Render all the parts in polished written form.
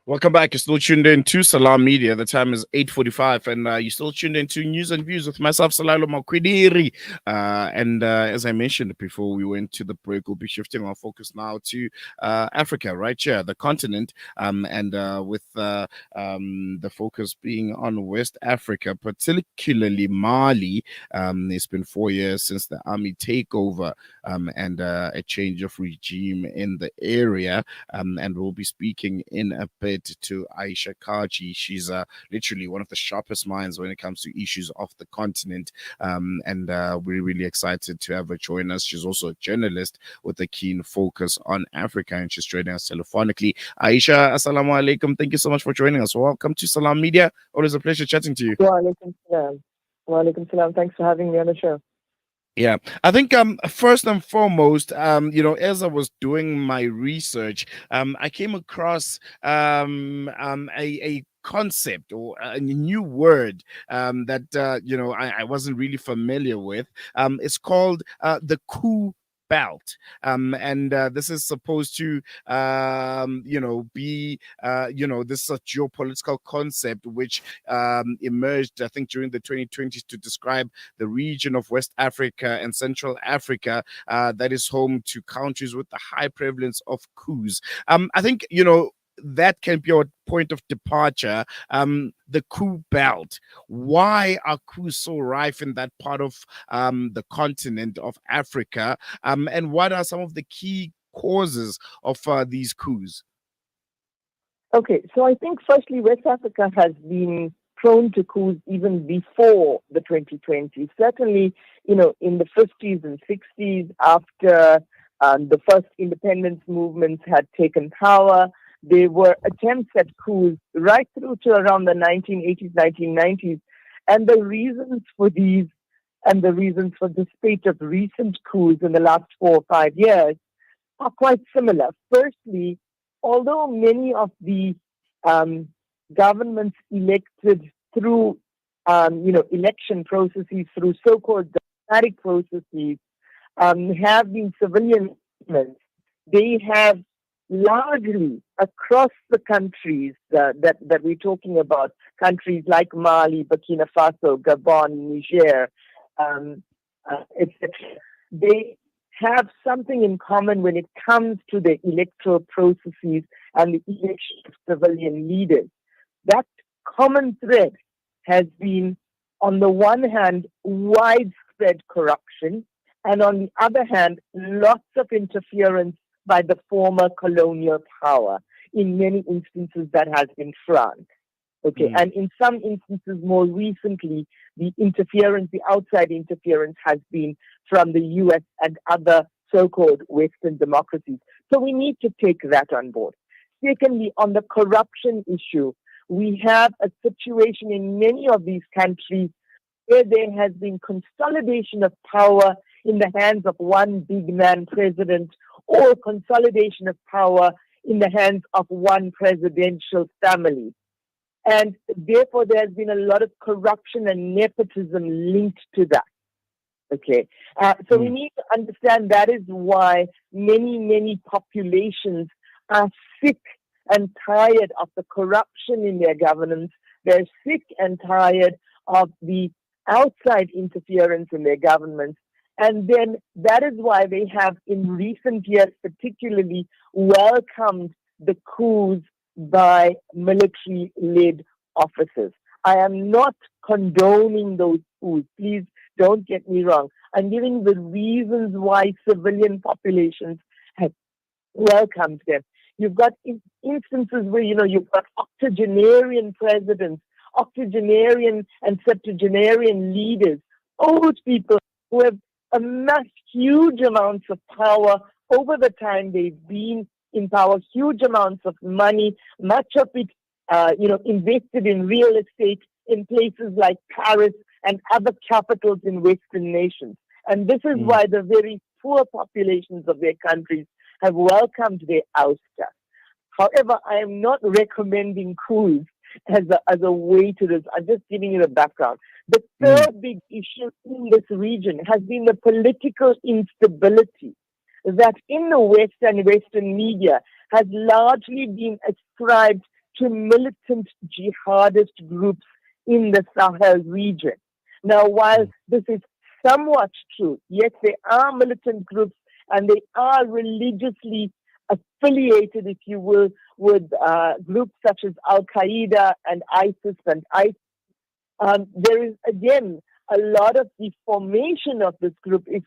Welcome back. You're still tuned in to Salam Media. The time is 8:45, and you're still tuned in to News and Views with myself, Salalo Makwidiri. As I mentioned before we went to the break, we'll be shifting our focus now to Africa, right here, the continent, with the focus being on West Africa, particularly Mali. It's been 4 years since the army takeover and a change of regime in the area, and we'll be speaking in a bit to Aisha Kaji. She's literally one of the sharpest minds when it comes to issues of the continent, we're really excited to have her join us. She's also a journalist with a keen focus on Africa, and she's joining us telephonically. Aisha, assalamu alaikum. Thank you so much for joining us. Welcome to Salam Media. Always a pleasure chatting to you. Wa alaikum salam. Wa alaikum salam. Thanks for having me on the show. Yeah, I think first and foremost, as I was doing my research, I came across a concept or a new word that I wasn't really familiar with. It's called the Coup belt, and this is supposed to be this is a geopolitical concept which emerged, I think, during the 2020s to describe the region of West Africa and Central Africa that is home to countries with a high prevalence of coups. I think that can be our point of departure. The coup belt. Why are coups so rife in that part of the continent of Africa? And what are some of the key causes of these coups? Okay, so I think firstly, West Africa has been prone to coups even before the 2020s. Certainly, in the 50s and 60s, after the first independence movements had taken power, there were attempts at coups right through to around the 1980s, 1990s. And the reasons for these and the reasons for the spate of recent coups in the last 4 or 5 years are quite similar. Firstly, although many of the governments elected through, election processes, through so-called democratic processes, have been civilian governments, they have largely across the countries that we're talking about, countries like Mali, Burkina Faso, Gabon, Niger, etc., they have something in common when it comes to the electoral processes and the election of civilian leaders. That common thread has been, on the one hand, widespread corruption, and on the other hand, lots of interference by the former colonial power. In many instances, that has been France. Okay, and in some instances, more recently, the outside interference has been from the US and other so-called Western democracies. So we need to take that on board. Secondly, on the corruption issue, we have a situation in many of these countries where there has been consolidation of power in the hands of one big man president, or consolidation of power in the hands of one presidential family. And therefore, there has been a lot of corruption and nepotism linked to that. Okay, so we need to understand that is why many populations are sick and tired of the corruption in their governance. They're sick and tired of the outside interference in their governments. And then that is why they have, in recent years particularly, welcomed the coups by military-led officers. I am not condoning those coups. Please don't get me wrong. I'm giving the reasons why civilian populations have welcomed them. You've got instances where, you've got octogenarian presidents, octogenarian and septuagenarian leaders, old people who have amassed huge amounts of power over the time they've been in power, huge amounts of money, much of it, invested in real estate in places like Paris and other capitals in Western nations. And this is why the very poor populations of their countries have welcomed their ouster. However, I am not recommending coups as a way to this. I'm just giving you the background. The third big issue in this region has been the political instability. that in the West and Western media has largely been ascribed to militant jihadist groups in the Sahel region. Now, while this is somewhat true, yes, there are militant groups and they are religiously affiliated, if you will, with groups such as Al-Qaeda and ISIS and ISIS. There is, again, a lot of the formation of these groups is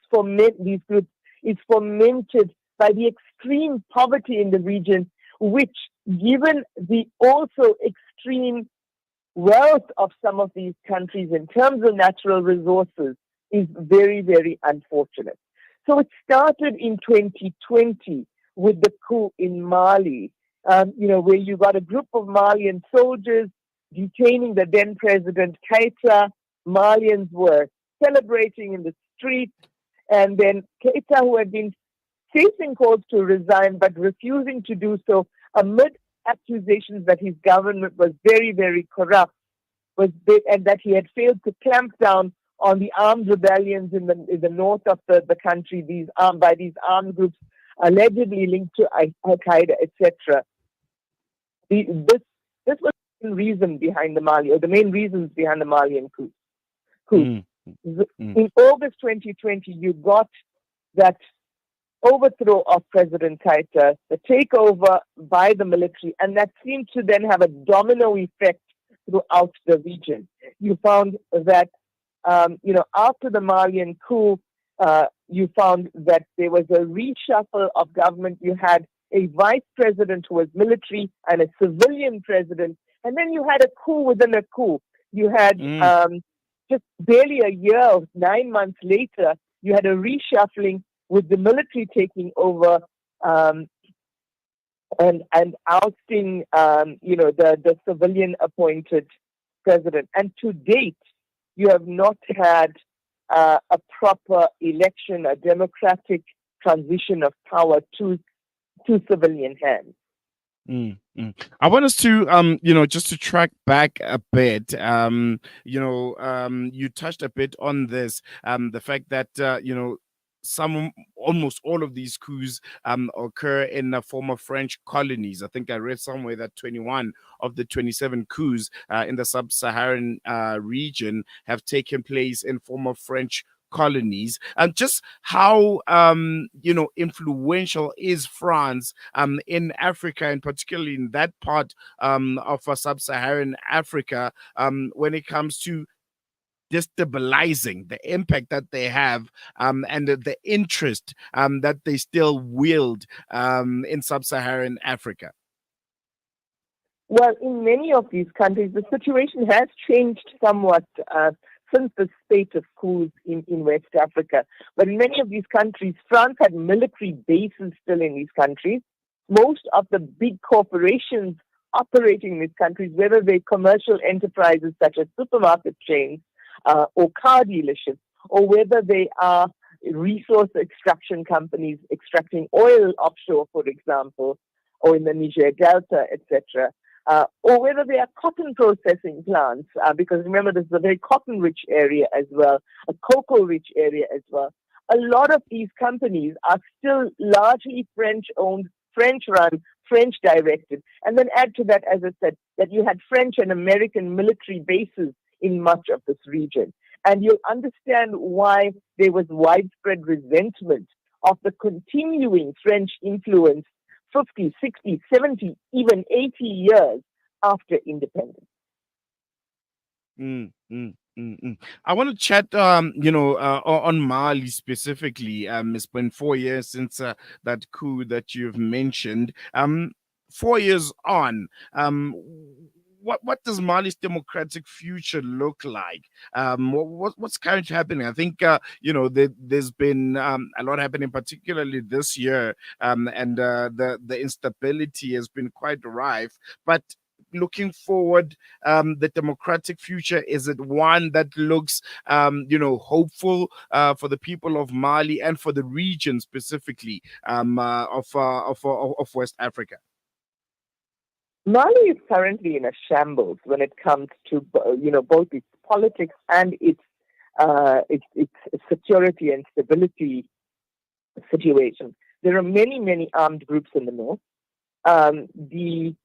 fomented by the extreme poverty in the region, which, given the also extreme wealth of some of these countries in terms of natural resources, is very, very unfortunate. So it started in 2020 with the coup in Mali, where you got a group of Malian soldiers detaining the then President Keita. Malians were celebrating in the streets, and then Keita, who had been facing calls to resign but refusing to do so amid accusations that his government was very, very corrupt, and that he had failed to clamp down on the armed rebellions in the north of the country, by these armed groups allegedly linked to Al-Qaeda, etc. This was the main reason behind the main reasons behind the Malian coup. In August 2020, you got that overthrow of President Keita, the takeover by the military, and that seemed to then have a domino effect throughout the region. You found that, after the Malian coup, you found that there was a reshuffle of government. You had a vice president who was military and a civilian president, and then you had a coup within a coup. You had just barely a year, 9 months later, you had a reshuffling with the military taking over and ousting, the civilian appointed president. And to date, you have not had a proper election, a democratic transition of power to civilian hands. I want us to, just to track back a bit. You touched a bit on this, the fact that, almost all of these coups occur in the former French colonies. I think I read somewhere that 21 of the 27 coups in the sub-Saharan region have taken place in former French colonies. And just how influential is France in Africa, and particularly in that part of sub-Saharan Africa, when it comes to destabilizing, the impact that they have, and the interest that they still wield in sub-Saharan Africa? Well, in many of these countries, the situation has changed somewhat since the spate of coups in West Africa. But in many of these countries, France had military bases still in these countries. Most of the big corporations operating in these countries, whether they're commercial enterprises such as supermarket chains or car dealerships, or whether they are resource extraction companies extracting oil offshore, for example, or in the Niger Delta, etc., or whether they are cotton processing plants, because remember, this is a very cotton-rich area as well, a cocoa-rich area as well. A lot of these companies are still largely French-owned, French-run, French-directed. And then add to that, as I said, that you had French and American military bases in much of this region. And you'll understand why there was widespread resentment of the continuing French influence 50, 60, 70, even 80 years after independence. I want to chat, on Mali specifically. It's been 4 years since that coup that you've mentioned. 4 years on, what does Mali's democratic future look like? What's currently happening? I think there's been a lot happening, particularly this year, and the instability has been quite rife. But looking forward, the democratic future, is it one that looks hopeful for the people of Mali and for the region specifically of West Africa? Mali is currently in a shambles when it comes to both its politics and its security and stability situation. there are many, many armed groups in the north. The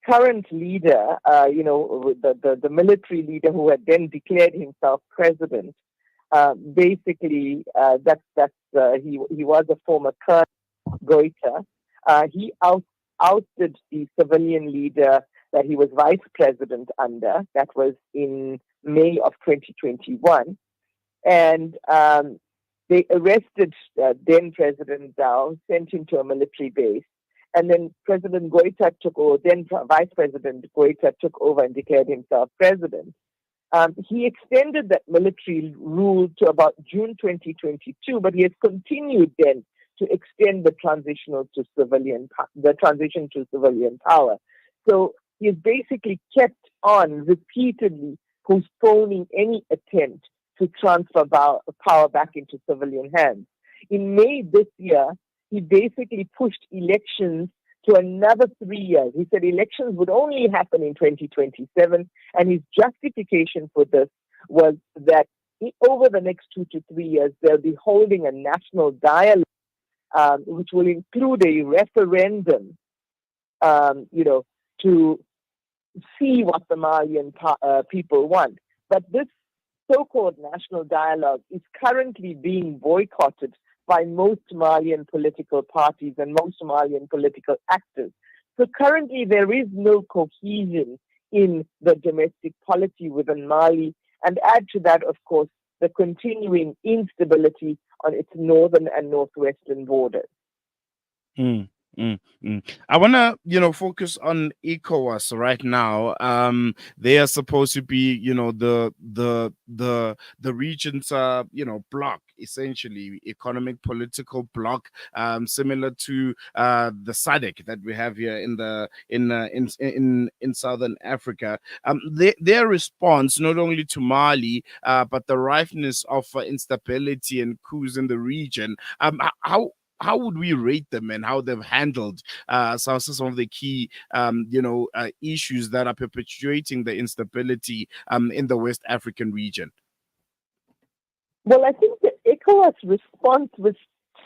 current leader, the military leader who had then declared himself president, basically, he was a former Colonel Goita. He ousted the civilian leader that he was vice president under. That was in May of 2021. And they arrested then President Zhao, sent him to a military base. And then President Goita took over, then Vice President Goita took over and declared himself president. He extended that military rule to about June 2022, but he has continued then to extend the transition to civilian power. So he has basically kept on repeatedly postponing any attempt to transfer power back into civilian hands. In May this year, he basically pushed elections to another 3 years. He said elections would only happen in 2027, and his justification for this was that over the next 2 to 3 years, they'll be holding a national dialogue, which will include a referendum, to see what the Malian people want. But this so-called national dialogue is currently being boycotted by most Malian political parties and most Malian political actors. So currently there is no cohesion in the domestic policy within Mali, and add to that, of course, the continuing instability on its northern and northwestern borders. I want to, focus on ECOWAS right now. They are supposed to be, the region's, bloc, essentially economic political bloc, similar to the SADC that we have here in Southern Africa. Their response not only to Mali, but the ripeness of instability and coups in the region. How would we rate them and how they've handled some of the key, issues that are perpetuating the instability in the West African region? Well, I think the ECOWAS response was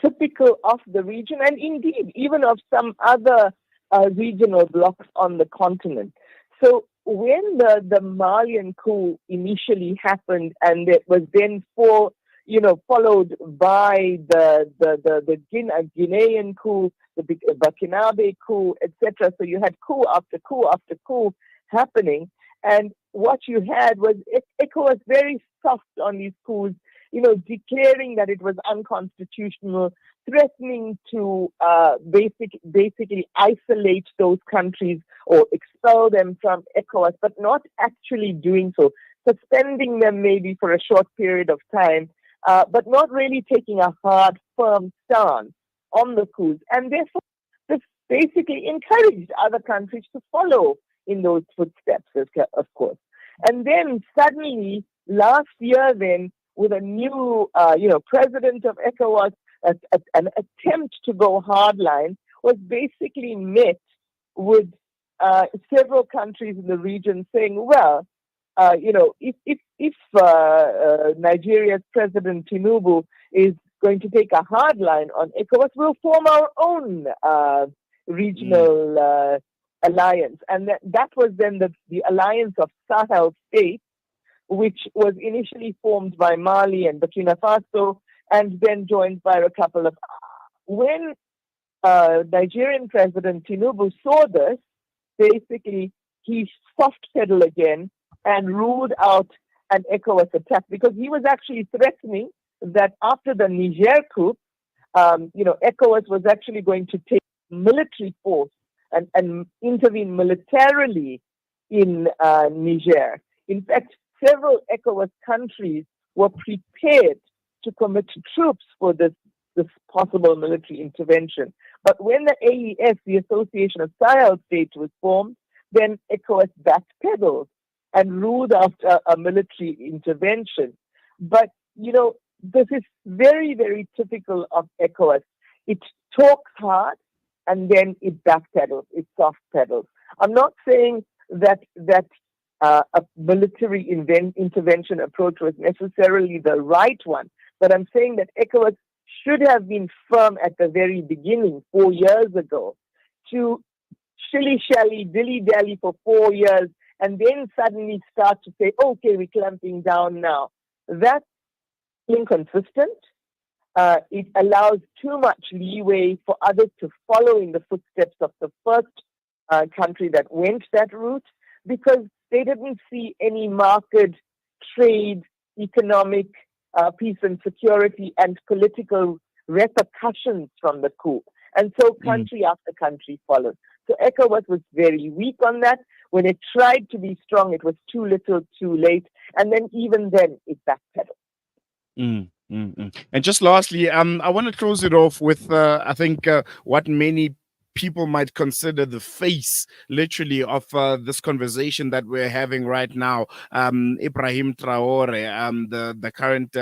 typical of the region and indeed even of some other regional blocs on the continent. So when the Malian coup initially happened and it was then followed by the Guinean coup, the Burkinabe coup, etc. So you had coup after coup after coup happening, and what you had was ECOWAS very soft on these coups, declaring that it was unconstitutional, threatening to basically isolate those countries or expel them from ECOWAS, but not actually doing so, suspending them maybe for a short period of time. But not really taking a hard, firm stance on the coups. And therefore, this basically encouraged other countries to follow in those footsteps, of course. And then suddenly, last year then, with a new, president of ECOWAS, an attempt to go hardline was basically met with several countries in the region saying, well, if Nigeria's President Tinubu is going to take a hard line on ECOWAS, we'll form our own regional alliance. And that was then the Alliance of Sahel States, which was initially formed by Mali and Burkina Faso, and then joined by a couple of... When Nigerian President Tinubu saw this, basically he soft-pedaled again and ruled out an ECOWAS attack, because he was actually threatening that after the Niger coup, ECOWAS was actually going to take military force and intervene militarily in Niger. In fact, several ECOWAS countries were prepared to commit troops for this possible military intervention. But when the AES, the Association of Sahel States, was formed, then ECOWAS backpedaled and ruled out a military intervention. But, this is very, very typical of ECOWAS. It talks hard and then it backpedals, it soft pedals. I'm not saying that a military intervention approach was necessarily the right one, but I'm saying that ECOWAS should have been firm at the very beginning, 4 years ago, to shilly-shally, dilly-dally for 4 years, and then suddenly start to say, okay, we're clamping down now. That's inconsistent. It allows too much leeway for others to follow in the footsteps of the first country that went that route, because they didn't see any market, trade, economic, peace and security, and political repercussions from the coup. And so country after country followed. So ECOWAS was very weak on that. When it tried to be strong, it was too little, too late. And then even then, it backpedaled. And just lastly, I want to close it off with, I think, what many people might consider the face, literally, of this conversation that we're having right now. Ibrahim Traore, the current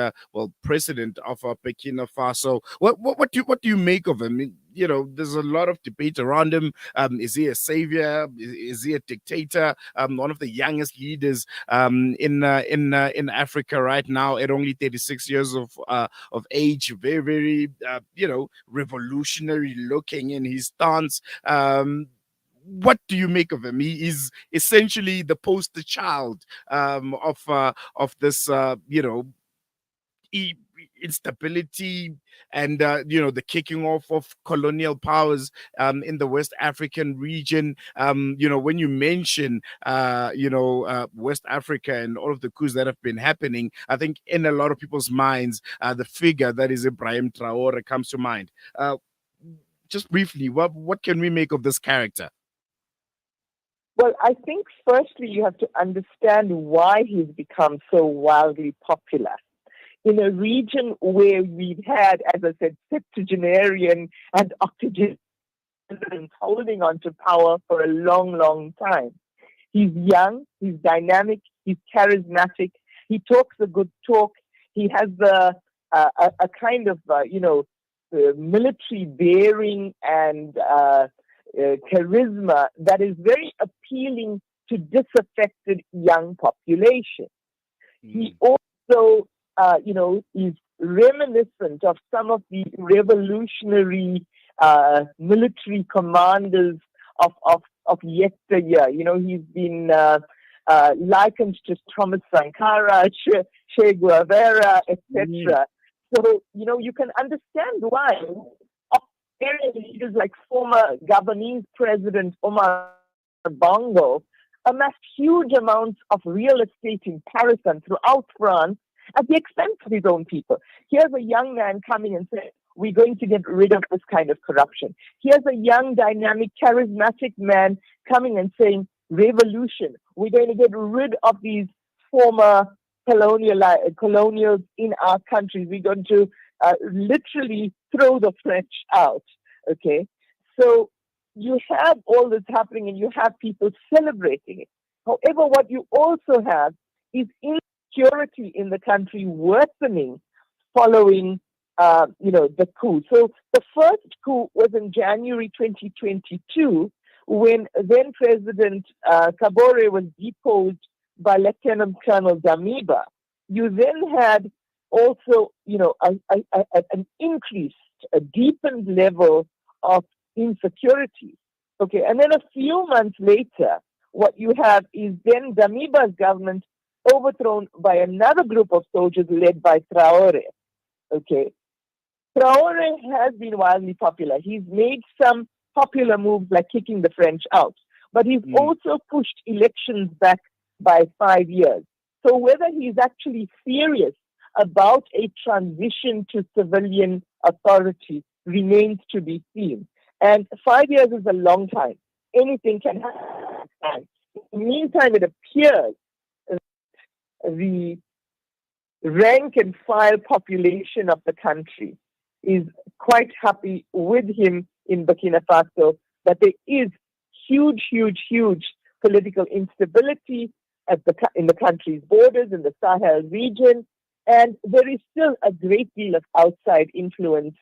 president of Burkina Faso. What do you make of him? You know, there's a lot of debate around him. Is he a savior? Is he a dictator? One of the youngest leaders in Africa right now, at only 36 years of age. Very, very, revolutionary looking in his stance. What do you make of him? He is essentially the poster child of this, instability and the kicking off of colonial powers in the West African region. When you mention West Africa and all of the coups that have been happening, I think in a lot of people's minds the figure that is Ibrahim Traore comes to mind. Just briefly, what can we make of this character? Well, I think firstly you have to understand why he's become so wildly popular. In a region where we've had, as I said, septuagenarian and octogenarian presidents holding on to power for a long, long time. He's young, he's dynamic, he's charismatic, he talks a good talk, he has a kind of, military bearing and charisma that is very appealing to disaffected young population. He also is reminiscent of some of the revolutionary military commanders of yesteryear. He's been likened to Thomas Sankara, Che Guevara, etc. So, you can understand why leaders like former Gabonese President Omar Bongo amassed huge amounts of real estate in Paris and throughout France at the expense of his own people. Here's a young man coming and saying, we're going to get rid of this kind of corruption. Here's a young, dynamic, charismatic man coming and saying, revolution. We're going to get rid of these former colonials in our countries. We're going to literally throw the French out. Okay? So you have all this happening and you have people celebrating it. However, what you also have is insecurity in the country worsening following the coup. So the first coup was in January 2022 when then President Kabore was deposed by Lieutenant Colonel Damiba. You then had also, an increased, a deepened level of insecurity. Okay, and then a few months later, what you have is then Damiba's government overthrown by another group of soldiers led by Traore. Okay, Traore has been wildly popular. He's made some popular moves like kicking the French out, but he's also pushed elections back by 5 years. So whether he's actually serious about a transition to civilian authority remains to be seen. And 5 years is a long time. Anything can happen. In the meantime, it appears that the rank and file population of the country is quite happy with him in Burkina Faso, but there is huge political instability in the country's borders, in the Sahel region, and there is still a great deal of outside influence,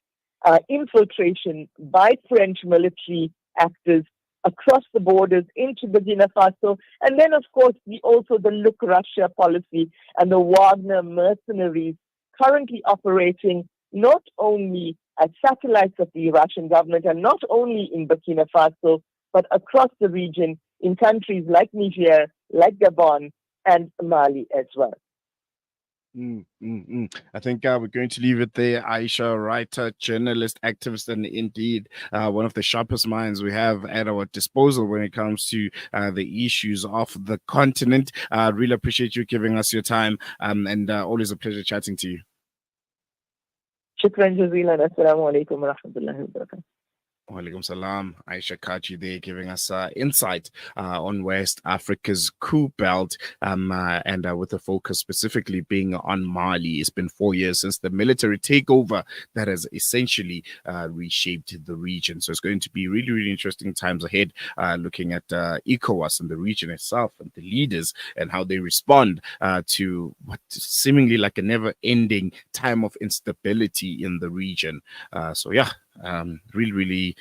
infiltration by French military actors across the borders into Burkina Faso, and then, of course, also the Look Russia policy and the Wagner mercenaries currently operating, not only as satellites of the Russian government and not only in Burkina Faso, but across the region in countries like Niger, like Gabon, and Mali as well. I think we're going to leave it there. Aisha, writer, journalist, activist, and indeed one of the sharpest minds we have at our disposal when it comes to the issues of the continent. Really appreciate you giving us your time, and always a pleasure chatting to you. Shukran jazeelan. Assalamu alaikum wa rahmatullahi wa barakatuh. Walaikum salam. Aisha Kachi there giving us insight on West Africa's Coup belt and with a focus specifically being on Mali. It's been 4 years since the military takeover that has essentially reshaped the region. So it's going to be really, really interesting times ahead looking at ECOWAS and the region itself and the leaders and how they respond to what seemingly like a never-ending time of instability in the region. Really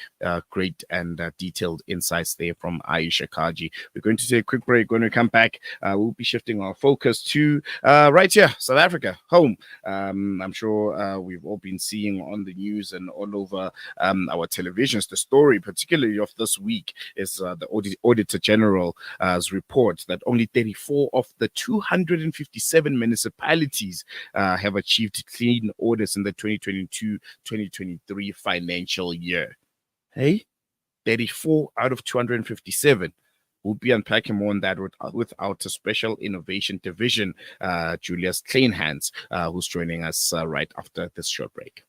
great and detailed insights there from Aisha Kaji. We're going to take a quick break. When we come back, we'll be shifting our focus to right here, South Africa, home. I'm sure we've all been seeing on the news and all over our televisions. The story, particularly of this week, is the Auditor General's report that only 34 of the 257 municipalities have achieved clean audits in the 2022-2023 financial year. Hey, 34 out of 257. We'll be unpacking more on that with our Special Innovation Division, Julius Kleinhans, who's joining us right after this short break.